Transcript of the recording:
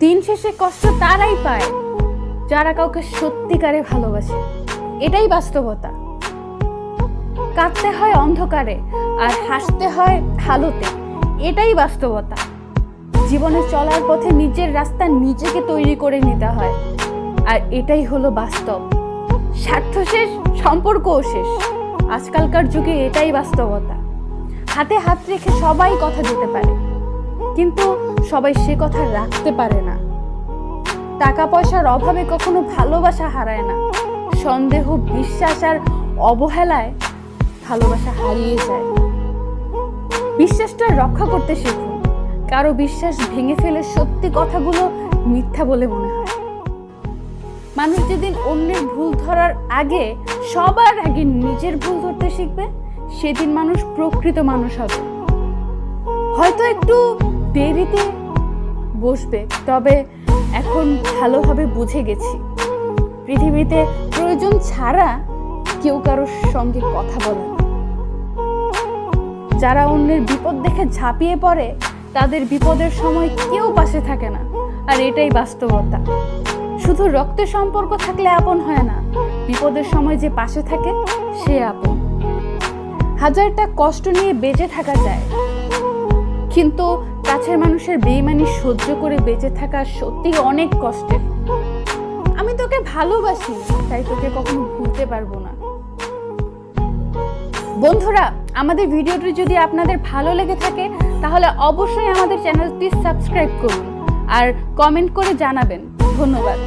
দিন শেষে কষ্ট তারাই পায় যারা কাউকে সত্যিকারে ভালোবাসে। এটাই বাস্তবতা। কাঁদতে হয় অন্ধকারে আর হাসতে হয় আলোতে, এটাই বাস্তবতা। জীবনে চলার পথে নিজের রাস্তা নিজেকে তৈরি করে নিতে হয়, আর এটাই হলো বাস্তব। স্বার্থ শেষ, সম্পর্কও শেষ। আজকালকার যুগে এটাই বাস্তবতা। হাতে হাত রেখে সবাই কথা দিতে পারে, কিন্তু সবাই সে কথা রাখতে পারে না। টাকা পয়সার অভাবে কখনো ভালোবাসা হারায় না। সন্দেহ, বিশ্বাস আর অবহেলায় ভালোবাসা হারিয়ে যায়। বিশ্বাসটা রক্ষা করতে শিখুন। কারো বিশ্বাস ভেঙে ফেলে সত্যি কথাগুলো মিথ্যা বলে মনে হয়। মানুষ যেদিন অন্যের ভুল ধরার আগে সবার আগে নিজের ভুল ধরতে শিখবে, সেদিন মানুষ প্রকৃত মানুষ হবে। হয়তো একটু দেরিতে বসবে, তবে এখন ভালোভাবে বুঝে গেছি পৃথিবীতে প্রয়োজন ছাড়া কেউ কারোর সঙ্গে কথা বলে না। যারা অন্যের বিপদ দেখে ঝাঁপিয়ে পড়ে, তাদের বিপদের সময় কেউ পাশে থাকে না, আর এটাই বাস্তবতা। শুধু রক্তের সম্পর্ক থাকলে আপন হয় না, বিপদের সময় যে পাশে থাকে সে আপন। হাজারটা কষ্ট নিয়ে বেঁচে থাকা যায়, কিন্তু কাছের মানুষের বেইমানি সহ্য করে বেঁচে থাকা সত্যি অনেক কষ্টের। আমি তোকে ভালোবাসি, তাই তোকে কখনো ভুলতে পারবো না। বন্ধুরা, আমাদের ভিডিওটি যদি আপনাদের ভালো লেগে থাকে তাহলে অবশ্যই আমাদের চ্যানেলটি সাবস্ক্রাইব করুন আর কমেন্ট করে জানাবেন। ধন্যবাদ।